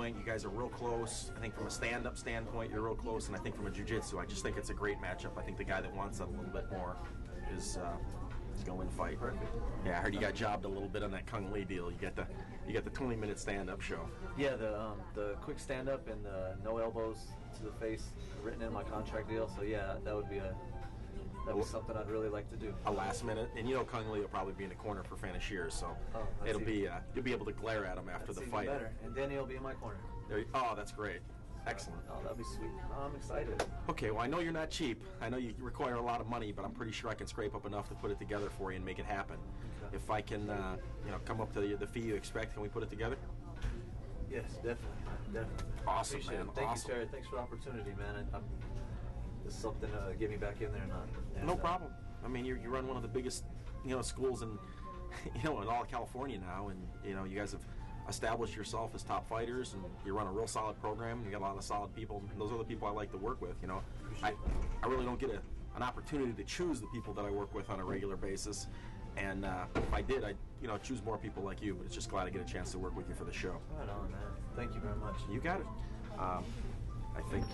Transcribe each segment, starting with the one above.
You guys are real close. I think from a stand-up standpoint, you're real close, and I think from a jiu-jitsu, I just think it's a great matchup. I think the guy that wants that a little bit more is going to win the fight. Perfect. Yeah, I heard you got jobbed a little bit on that Kung Lee deal. You got the 20-minute stand-up show. Yeah, the quick stand-up and the no elbows to the face written in my contract deal. So yeah, that would be something I'd really like to do. A last minute, and you know Kung Lee will probably be in the corner for Fanashir, so it'll be you'll be able to glare at him after the fight. Better, and Danny will be in my corner. Oh, that's great. Excellent. Oh, that'd be sweet. Oh, I'm excited. Okay, well, I know you're not cheap. I know you require a lot of money, but I'm pretty sure I can scrape up enough to put it together for you and make it happen. Okay. If I can, come up to the fee you expect, can we put it together? Yes, definitely. Awesome, man. Thank you, Jared. Thanks for the opportunity, man. This is something to get me back in there. No problem. I mean, you run one of the biggest, schools in, in all of California now, and you guys have established yourself as top fighters, and you run a real solid program. You got a lot of solid people, and those are the people I like to work with. I really don't get an opportunity to choose the people that I work with on a regular basis, and if I did, I'd choose more people like you. But it's just glad I get a chance to work with you for the show. Right on, man. Thank you very much. You got it. I think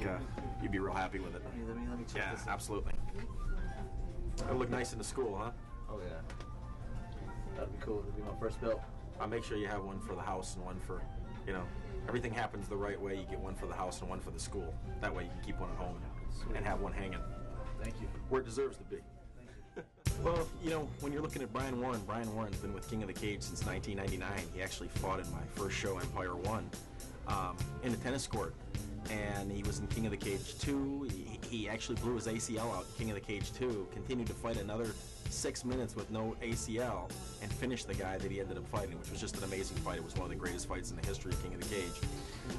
you'd be real happy with it. Let me check this out. Yeah, absolutely. It'll look nice in the school, huh? Oh, yeah. That'd be cool. It'd be my first belt. I'll make sure you have one for the house and one for, everything happens the right way. You get one for the house and one for the school. That way you can keep one at home and have one hanging. Thank you. Where it deserves to be. Thank you. Well, when you're looking at Brian Warren's been with King of the Cage since 1999. He actually fought in my first show, Empire 1, in the tennis court. And he was in King of the Cage 2. He actually blew his ACL out in King of the Cage 2, continued to fight another 6 minutes with no ACL, and finished the guy that he ended up fighting, which was just an amazing fight. It was one of the greatest fights in the history of King of the Cage.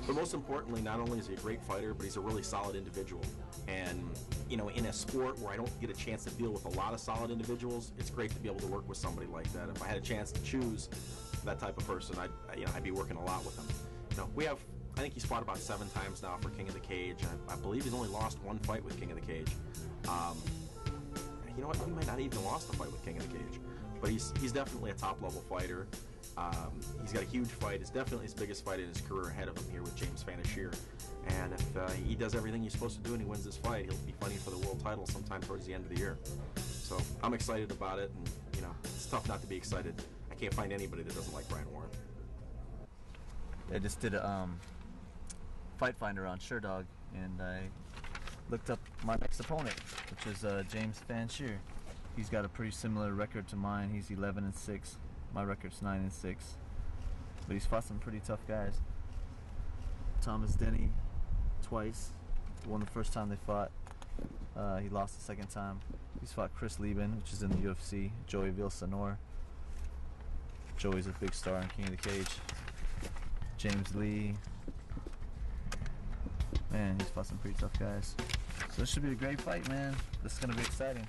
But most importantly, not only is he a great fighter, but he's a really solid individual. And, in a sport where I don't get a chance to deal with a lot of solid individuals, it's great to be able to work with somebody like that. If I had a chance to choose that type of person, I'd be working a lot with him. I think he's fought about 7 times now for King of the Cage. I believe he's only lost 1 fight with King of the Cage. You know what? He might not even lost a fight with King of the Cage. But he's definitely a top-level fighter. He's got a huge fight. It's definitely his biggest fight in his career ahead of him here with James Fanashir. And if he does everything he's supposed to do and he wins this fight, he'll be fighting for the world title sometime towards the end of the year. So I'm excited about it, and it's tough not to be excited. I can't find anybody that doesn't like Brian Warren. I just did a Fight Finder on SureDog, and I looked up my next opponent, which is James Fanashir. He's got a pretty similar record to mine. He's 11-6. My record's 9-6. But he's fought some pretty tough guys. Thomas Denny twice. Won the first time they fought. He lost the second time. He's fought Chris Lieben, which is in the UFC. Joey Villasenor. Joey's a big star in King of the Cage. James Lee. Man, he's fought some pretty tough guys. So this should be a great fight, man. This is going to be exciting.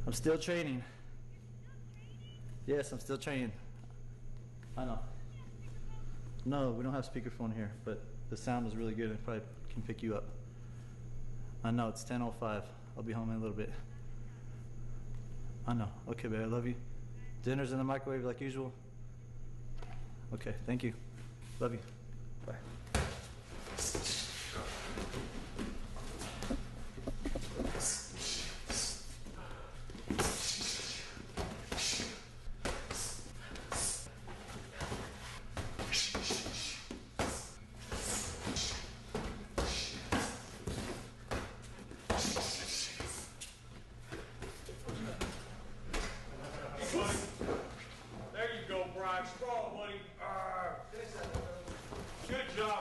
I'm still training. Yes, I'm still training. I know. No, we don't have speakerphone here, but the sound is really good. I probably can pick you up. I know, it's 10:05. I'll be home in a little bit. I know. Okay, babe, I love you. Dinner's in the microwave like usual? Okay, thank you. Love you. Bye. There you go, Brian. Strong, buddy. Good job.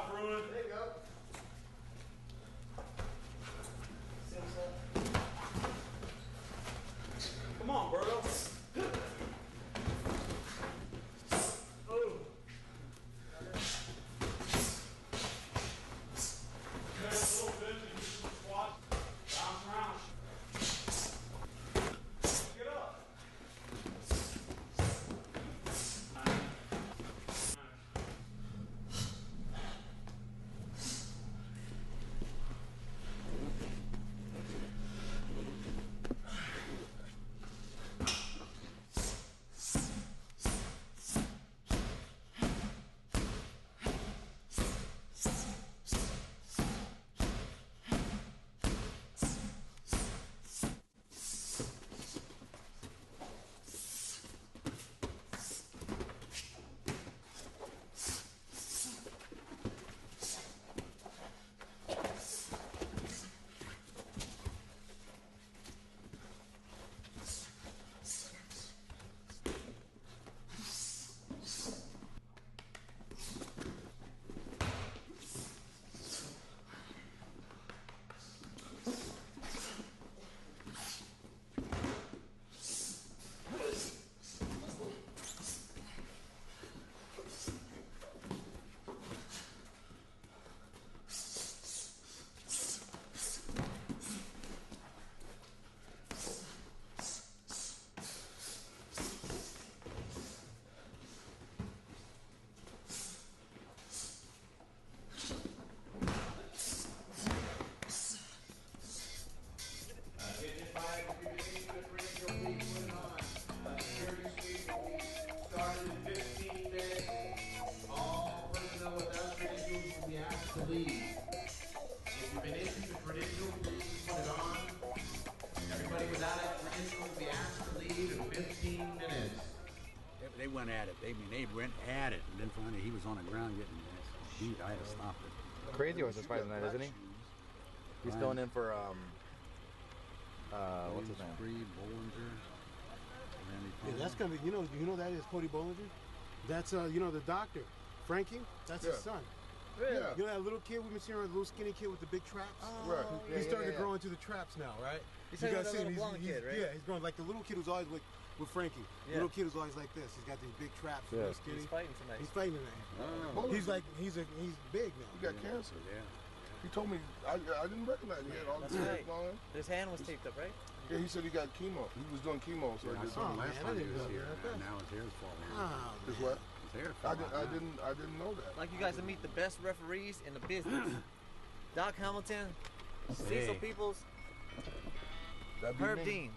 please. If you've been issued the credential, please put it on. Everybody without a credential will be asked to leave in 15 minutes. They went at it. They went at it, and then finally he was on the ground getting beat. I had to stop it. Crazy Horse is fighting tonight, isn't he? He's going in for what's his name? Breed, Bollinger. Yeah, that's gonna be. You know that is Cody Bollinger. That's the doctor, Frankie. That's his son. Really? You know that little kid we've been seeing, the little skinny kid with the big traps? Right. He's starting to grow into the traps now, right? He's You like guys the see him, little blonde kid, right? Yeah, he's growing like the little kid who's always with Frankie. Yeah. Little kid who's always like this. He's got these big traps, real skinny. He's fighting tonight. He's fighting tonight. Oh. He's big now. He got cancer. Yeah. He told me, I didn't recognize him. He had all That's the right. hairs on him. His hand was taped up, right? Yeah, he said he got chemo. He was doing chemo, so I I just saw him man, last I time he didn't was know here, that. and now his hair's falling out. Oh, His what? His hair I fell didn't. out. I didn't know that. I'd like you guys to meet the best referees in the business. Doc Hamilton, Cecil Peoples, That'd be Herb me. Dean.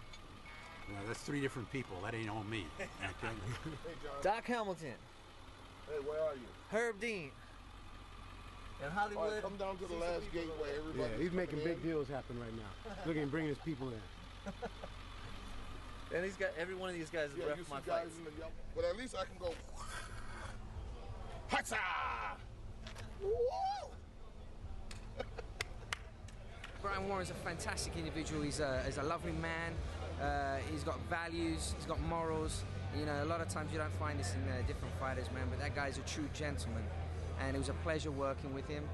Yeah, that's 3 different people. That ain't on me. Okay? Hey, John. Doc Hamilton, Hey, where are you? Herb Dean. And All Hollywood. right, come down to the Cecil last Peoples gateway. Yeah, Everybody. he's making big deals happen right now. Look at him bringing his people in. And he's got every one of these guys is Yeah, ref you for my see guys fights. in the yellow. But at least I can go. Hatsa! Woo! Brian Warren's a fantastic individual. He's a lovely man. He's got values. He's got morals. You know, a lot of times you don't find this in different fighters, man. But that guy's a true gentleman, and it was a pleasure working with him.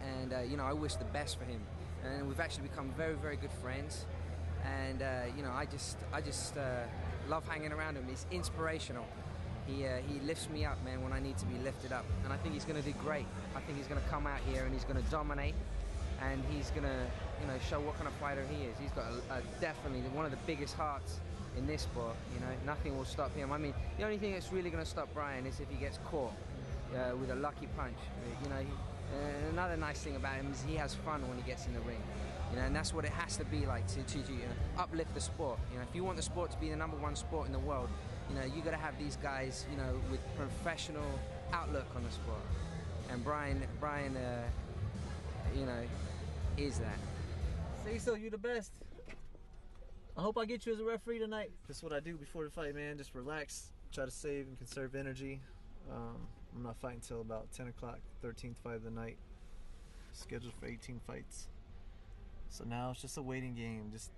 And I wish the best for him. And we've actually become very, very good friends. And I just love hanging around him. He's inspirational. He lifts me up, man, when I need to be lifted up. And I think he's going to do great. I think he's going to come out here and he's going to dominate. And he's going to, show what kind of fighter he is. He's got definitely one of the biggest hearts in this sport. Nothing will stop him. I mean, the only thing that's really going to stop Brian is if he gets caught with a lucky punch. Another nice thing about him is he has fun when he gets in the ring. And that's what it has to be like to uplift the sport. If you want the sport to be the #1 sport in the world, you got to have these guys, with professional outlook on the sport. And Brian, is that. Cecil, you the best. I hope I get you as a referee tonight. That's what I do before the fight, man. Just relax, try to save and conserve energy. I'm not fighting until about 10 o'clock, 13th fight of the night. Scheduled for 18 fights. So now it's just a waiting game. Just